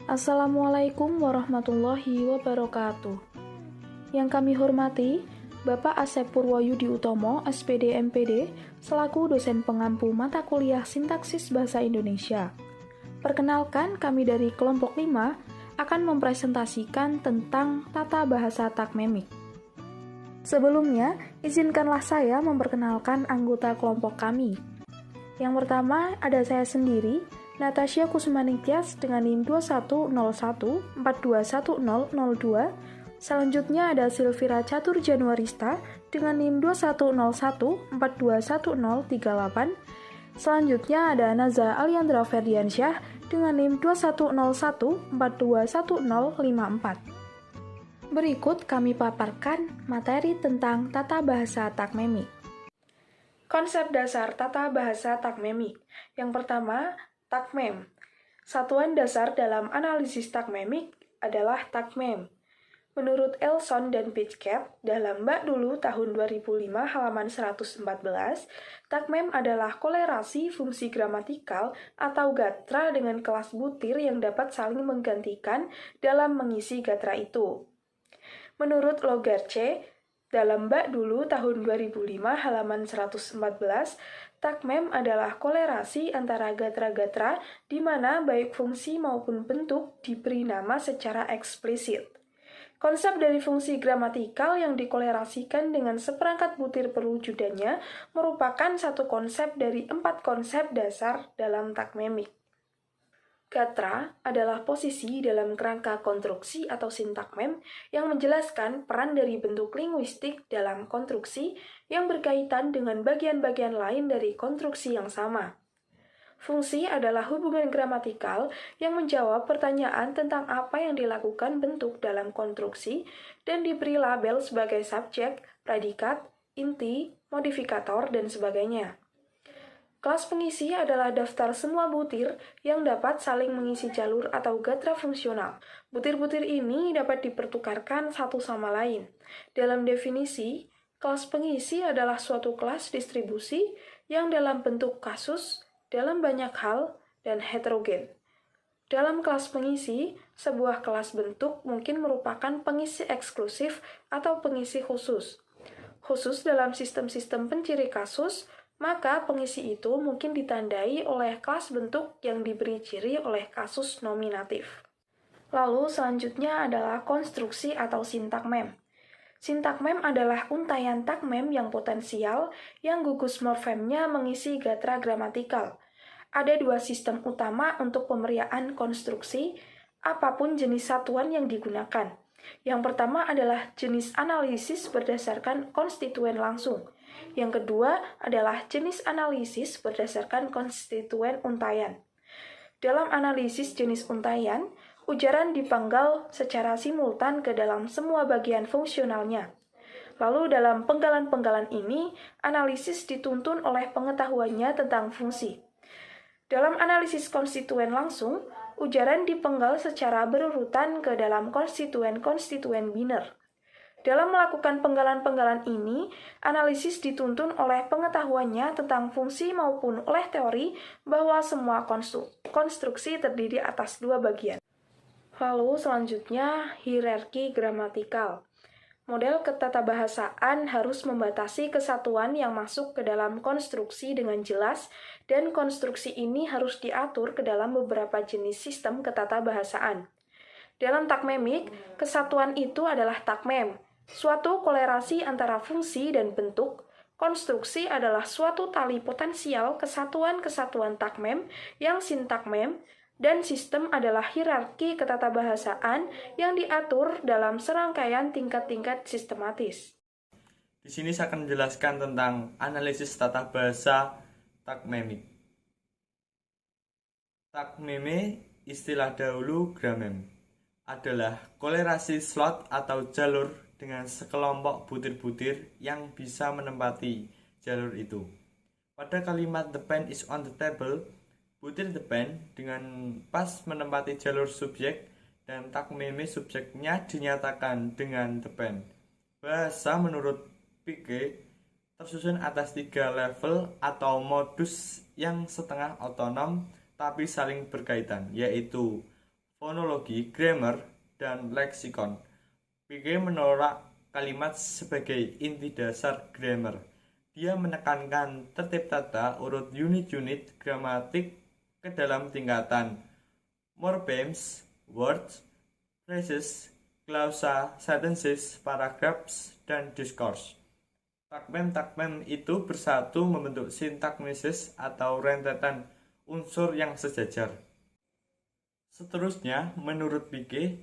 Assalamualaikum warahmatullahi wabarakatuh. Yang kami hormati, Bapak Asep Purwoyudi Utomo, SPD MPD, selaku dosen pengampu mata kuliah Sintaksis Bahasa Indonesia. Perkenalkan, kami dari kelompok 5 akan mempresentasikan tentang tata bahasa takmemik. Sebelumnya, izinkanlah saya memperkenalkan anggota kelompok kami. Yang pertama, ada saya sendiri, Natasha Kusmaningtyas dengan NIM 2101421002. Selanjutnya ada Silvira Catur Januarista dengan NIM 2101421038. Selanjutnya ada Naza Aliandra Ferdiansyah dengan NIM 2101421054. Berikut kami paparkan materi tentang tata bahasa takmemik. Konsep dasar tata bahasa takmemik. Yang pertama, takmem. Satuan dasar dalam analisis takmemik adalah takmem. Menurut Elson dan Pitchcat dalam Bak Dulu tahun 2005 halaman 114, takmem adalah kolerasi fungsi gramatikal atau gatra dengan kelas butir yang dapat saling menggantikan dalam mengisi gatra itu. Menurut Logarce, dalam Bak Dulu tahun 2005 halaman 114, takmem adalah kolerasi antara gatra-gatra di mana baik fungsi maupun bentuk diberi nama secara eksplisit. Konsep dari fungsi gramatikal yang dikolerasikan dengan seperangkat butir perwujudannya merupakan satu konsep dari 4 konsep dasar dalam takmemik. Gatra adalah posisi dalam kerangka konstruksi atau sintakmem yang menjelaskan peran dari bentuk linguistik dalam konstruksi yang berkaitan dengan bagian-bagian lain dari konstruksi yang sama. Fungsi adalah hubungan gramatikal yang menjawab pertanyaan tentang apa yang dilakukan bentuk dalam konstruksi dan diberi label sebagai subjek, predikat, inti, modifikator, dan sebagainya. Kelas pengisi adalah daftar semua butir yang dapat saling mengisi jalur atau gatra fungsional. Butir-butir ini dapat dipertukarkan satu sama lain. Dalam definisi, kelas pengisi adalah suatu kelas distribusi yang dalam bentuk kasus, dalam banyak hal, dan heterogen. Dalam kelas pengisi, sebuah kelas bentuk mungkin merupakan pengisi eksklusif atau pengisi khusus. Khusus dalam sistem-sistem penciri kasus, maka pengisi itu mungkin ditandai oleh kelas bentuk yang diberi ciri oleh kasus nominatif. Lalu selanjutnya adalah konstruksi atau sintakmem. Sintakmem adalah untaian takmem yang potensial yang gugus morfemnya mengisi gatra gramatikal. Ada 2 sistem utama untuk pemeriaan konstruksi, apapun jenis satuan yang digunakan. Yang pertama adalah jenis analisis berdasarkan konstituen langsung. Yang kedua adalah jenis analisis berdasarkan konstituen untaian. Dalam analisis jenis untaian, ujaran dipenggal secara simultan ke dalam semua bagian fungsionalnya. Lalu dalam penggalan-penggalan ini, analisis dituntun oleh pengetahuannya tentang fungsi. Dalam analisis konstituen langsung, ujaran dipenggal secara berurutan ke dalam konstituen-konstituen biner. Dalam melakukan penggalan-penggalan ini, analisis dituntun oleh pengetahuannya tentang fungsi maupun oleh teori bahwa semua konstruksi terdiri atas 2 bagian. Lalu selanjutnya, hierarki gramatikal. Model ketatabahasaan harus membatasi kesatuan yang masuk ke dalam konstruksi dengan jelas, dan konstruksi ini harus diatur ke dalam beberapa jenis sistem ketatabahasaan. Dalam takmemik, kesatuan itu adalah takmem, suatu kolerasi antara fungsi dan bentuk. Konstruksi adalah suatu tali potensial kesatuan-kesatuan takmem yang sintakmem, dan sistem adalah hierarki ketatabahasaan yang diatur dalam serangkaian tingkat-tingkat sistematis. Di sini saya akan menjelaskan tentang analisis tata bahasa takmemik. Takmeme, istilah dahulu gramem, adalah kolerasi slot atau jalur dengan sekelompok butir-butir yang bisa menempati jalur itu. Pada kalimat the pen is on the table, butir the pen dengan pas menempati jalur subjek dan takmeme subjeknya dinyatakan dengan the pen. Bahasa menurut Pique tersusun atas 3 level atau modus yang setengah otonom tapi saling berkaitan, yaitu fonologi, grammar, dan leksikon. Pike menolak kalimat sebagai inti dasar grammar. Dia menekankan tertib tata urut unit-unit gramatik ke dalam tingkatan morphemes, words, phrases, clausa, sentences, paragraphs, dan discourse. Takmem itu bersatu membentuk sintaksis atau rentetan unsur yang sejajar. Seterusnya, menurut Pike,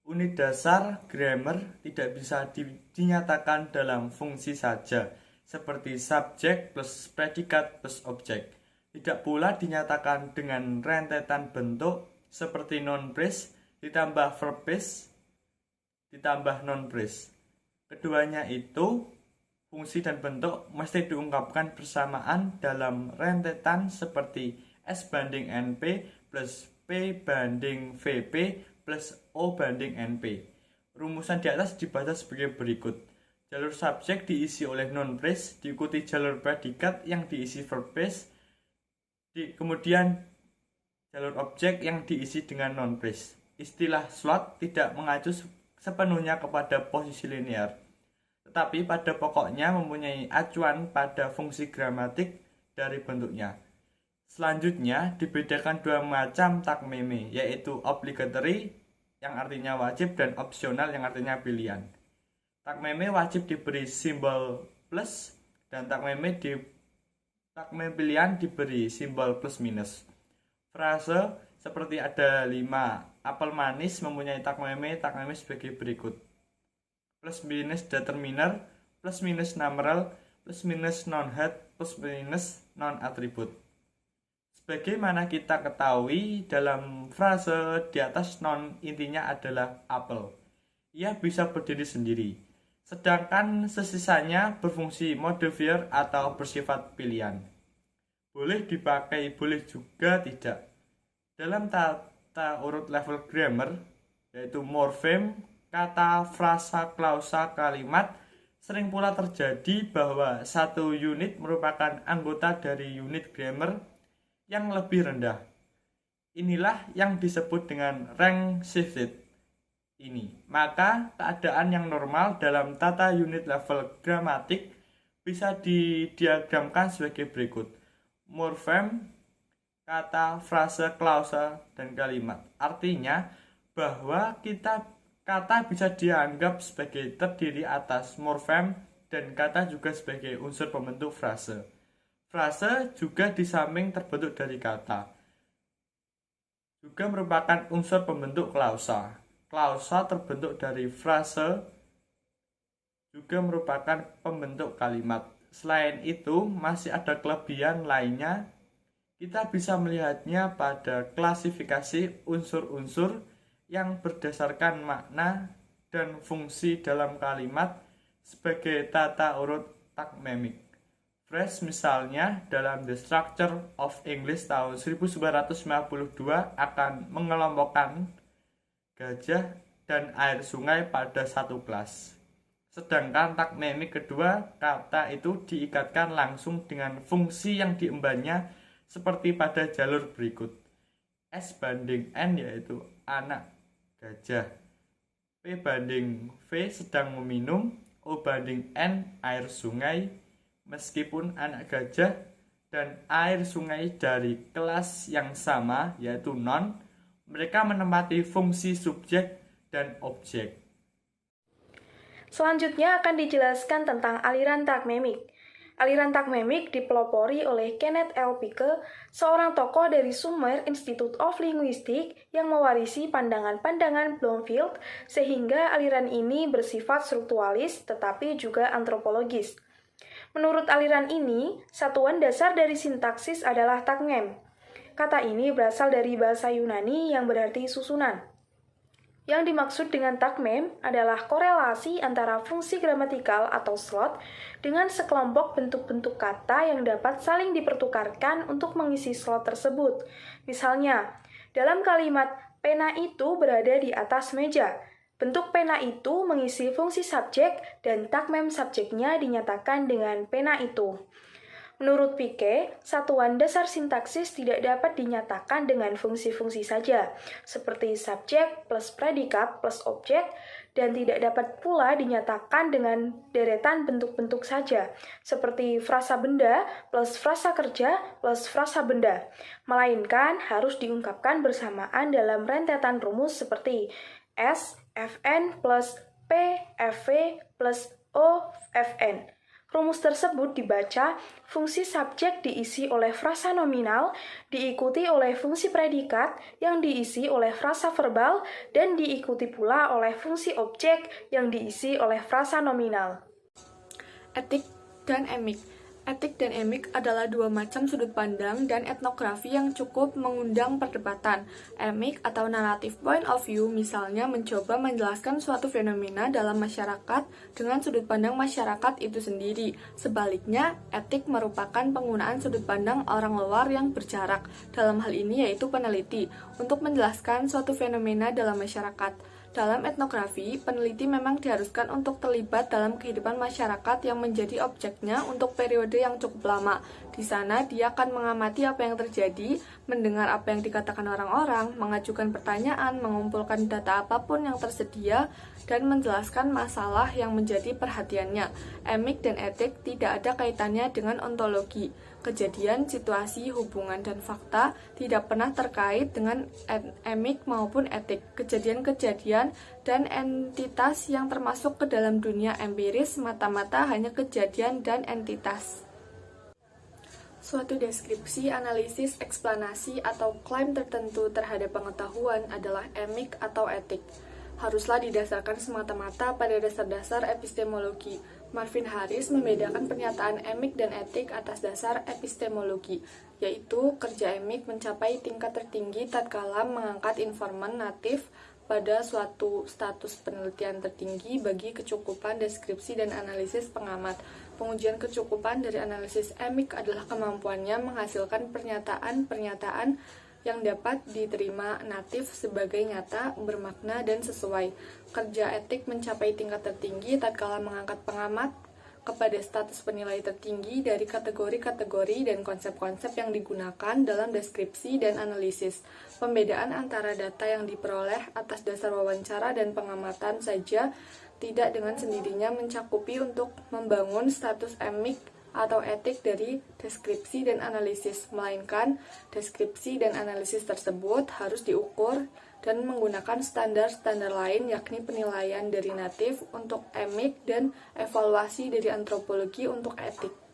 unit dasar grammar tidak bisa dinyatakan dalam fungsi saja, seperti subjek plus predikat plus objek. Tidak pula dinyatakan dengan rentetan bentuk seperti noun phrase ditambah verb phrase ditambah noun phrase. Keduanya itu, fungsi dan bentuk, mesti diungkapkan bersamaan dalam rentetan seperti S banding NP plus P banding VP plus O banding NP. Rumusan di atas dibaca sebagai berikut. Jalur subjek diisi oleh noun phrase, diikuti jalur predikat yang diisi verb phrase, kemudian jalur objek yang diisi dengan noun phrase. Istilah slot tidak mengacu sepenuhnya kepada posisi linear, tetapi pada pokoknya mempunyai acuan pada fungsi gramatik dari bentuknya. Selanjutnya dibedakan dua macam takmeme, yaitu obligatory yang artinya wajib dan opsional yang artinya pilihan. Takmeme wajib diberi simbol plus dan takmeme pilihan diberi simbol plus minus. Frase seperti ada 5 apel manis mempunyai takmeme sebagai berikut: plus minus determiner, plus minus numeral, plus minus non-head, plus minus non-atribut. Sebagaimana kita ketahui, dalam frase di atas non intinya adalah apel. Ia bisa berdiri sendiri, sedangkan sesisanya berfungsi modifier atau bersifat pilihan. Boleh dipakai, boleh juga tidak. Dalam tata urut level grammar, yaitu morfem, kata, frasa, klausa, kalimat, sering pula terjadi bahwa satu unit merupakan anggota dari unit grammar yang lebih rendah. Inilah yang disebut dengan rank shifted ini. Maka keadaan yang normal dalam tata unit level gramatik bisa didiagramkan sebagai berikut: morfem, kata, frase, klausa, dan kalimat. Artinya bahwa kata bisa dianggap sebagai terdiri atas morfem dan kata juga sebagai unsur pembentuk frase. Frase juga di samping terbentuk dari kata, juga merupakan unsur pembentuk klausa. Klausa terbentuk dari frase, juga merupakan pembentuk kalimat. Selain itu, masih ada kelebihan lainnya. Kita bisa melihatnya pada klasifikasi unsur-unsur yang berdasarkan makna dan fungsi dalam kalimat sebagai tata urut takmemik. Fresh misalnya dalam The Structure of English tahun 1952 akan mengelompokkan gajah dan air sungai pada satu kelas. Sedangkan takmemik kedua, kata itu diikatkan langsung dengan fungsi yang diembannya seperti pada jalur berikut. S banding N yaitu anak gajah, P banding V sedang meminum, O banding N air sungai. Meskipun anak gajah dan air sungai dari kelas yang sama, yaitu non, mereka menempati fungsi subjek dan objek. Selanjutnya akan dijelaskan tentang aliran takmemik. Aliran takmemik dipelopori oleh Kenneth L. Pike, seorang tokoh dari Summer Institute of Linguistics yang mewarisi pandangan-pandangan Bloomfield, sehingga aliran ini bersifat strukturalis tetapi juga antropologis. Menurut aliran ini, satuan dasar dari sintaksis adalah takmem. Kata ini berasal dari bahasa Yunani yang berarti susunan. Yang dimaksud dengan takmem adalah korelasi antara fungsi gramatikal atau slot dengan sekelompok bentuk-bentuk kata yang dapat saling dipertukarkan untuk mengisi slot tersebut. Misalnya, dalam kalimat pena itu berada di atas meja, bentuk pena itu mengisi fungsi subjek dan takmem subjeknya dinyatakan dengan pena itu. Menurut Pique, satuan dasar sintaksis tidak dapat dinyatakan dengan fungsi-fungsi saja, seperti subjek plus predikat plus objek, dan tidak dapat pula dinyatakan dengan deretan bentuk-bentuk saja, seperti frasa benda plus frasa kerja plus frasa benda, melainkan harus diungkapkan bersamaan dalam rentetan rumus seperti S, Fn plus P, Fv plus O, Fn. Rumus tersebut dibaca, fungsi subjek diisi oleh frasa nominal, diikuti oleh fungsi predikat yang diisi oleh frasa verbal, dan diikuti pula oleh fungsi objek yang diisi oleh frasa nominal. Etik dan emik. Etik dan emik adalah dua macam sudut pandang dan etnografi yang cukup mengundang perdebatan. Emik atau narrative point of view misalnya mencoba menjelaskan suatu fenomena dalam masyarakat dengan sudut pandang masyarakat itu sendiri. Sebaliknya, etik merupakan penggunaan sudut pandang orang luar yang berjarak, dalam hal ini yaitu peneliti, untuk menjelaskan suatu fenomena dalam masyarakat. Dalam etnografi, peneliti memang diharuskan untuk terlibat dalam kehidupan masyarakat yang menjadi objeknya untuk periode yang cukup lama. Di sana, dia akan mengamati apa yang terjadi, mendengar apa yang dikatakan orang-orang, mengajukan pertanyaan, mengumpulkan data apapun yang tersedia, dan menjelaskan masalah yang menjadi perhatiannya. Emik dan etik tidak ada kaitannya dengan ontologi. Kejadian, situasi, hubungan, dan fakta tidak pernah terkait dengan emik maupun etik. Kejadian-kejadian dan entitas yang termasuk ke dalam dunia empiris mata-mata hanya kejadian dan entitas. Suatu deskripsi, analisis, eksplanasi, atau klaim tertentu terhadap pengetahuan adalah emik atau etik. Haruslah didasarkan semata-mata pada dasar-dasar epistemologi. Marvin Harris membedakan pernyataan emik dan etik atas dasar epistemologi, yaitu kerja emik mencapai tingkat tertinggi tatkala mengangkat informan natif pada suatu status penelitian tertinggi bagi kecukupan deskripsi dan analisis pengamat. Pengujian kecukupan dari analisis emik adalah kemampuannya menghasilkan pernyataan-pernyataan yang dapat diterima natif sebagai nyata, bermakna, dan sesuai. Kerja etik mencapai tingkat tertinggi tatkala mengangkat pengamat kepada status penilai tertinggi dari kategori-kategori dan konsep-konsep yang digunakan dalam deskripsi dan analisis. Pembedaan antara data yang diperoleh atas dasar wawancara dan pengamatan saja tidak dengan sendirinya mencakupi untuk membangun status emik atau etik dari deskripsi dan analisis, melainkan deskripsi dan analisis tersebut harus diukur dan menggunakan standar-standar lain, yakni penilaian dari natif untuk emik dan evaluasi dari antropologi untuk etik.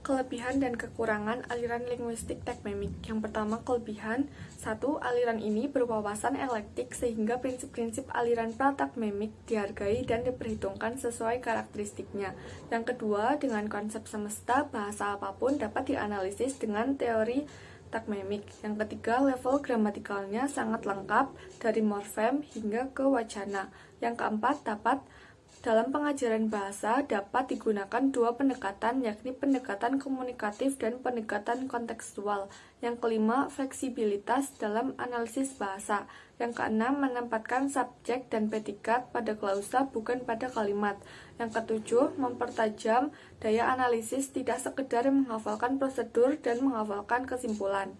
Kelebihan dan kekurangan aliran linguistik takmemik. Yang pertama, kelebihan. 1. Aliran ini berwawasan eklektik sehingga prinsip-prinsip aliran pratakmemik dihargai dan diperhitungkan sesuai karakteristiknya. Yang kedua, dengan konsep semesta, bahasa apapun dapat dianalisis dengan teori takmemik. Yang ketiga, level gramatikalnya sangat lengkap dari morfem hingga ke wacana. Yang keempat, dalam pengajaran bahasa dapat digunakan dua pendekatan, yakni pendekatan komunikatif dan pendekatan kontekstual. Yang kelima, fleksibilitas dalam analisis bahasa. Yang keenam, menempatkan subjek dan predikat pada klausa bukan pada kalimat. Yang ketujuh, mempertajam daya analisis, tidak sekedar menghafalkan prosedur dan menghafalkan kesimpulan.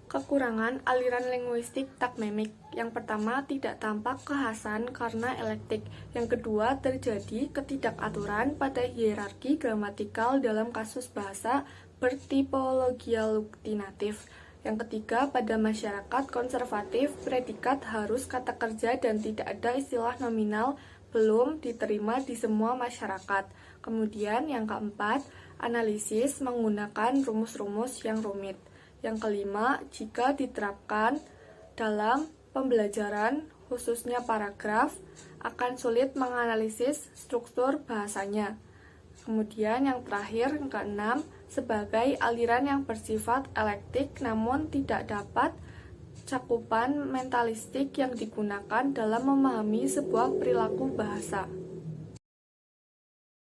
Kekurangan aliran linguistik takmemik. Yang pertama, tidak tampak kekhasan karena eklektik. Yang kedua, terjadi ketidakaturan pada hierarki gramatikal dalam kasus bahasa bertipologialukinatif. Yang ketiga, pada masyarakat konservatif, predikat harus kata kerja dan tidak ada istilah nominal belum diterima di semua masyarakat. Kemudian, yang keempat, analisis menggunakan rumus-rumus yang rumit. Yang kelima, jika diterapkan dalam pembelajaran, khususnya paragraf, akan sulit menganalisis struktur bahasanya. Kemudian yang terakhir, yang keenam, sebagai aliran yang bersifat eklektik namun tidak dapat cakupan mentalistik yang digunakan dalam memahami sebuah perilaku bahasa.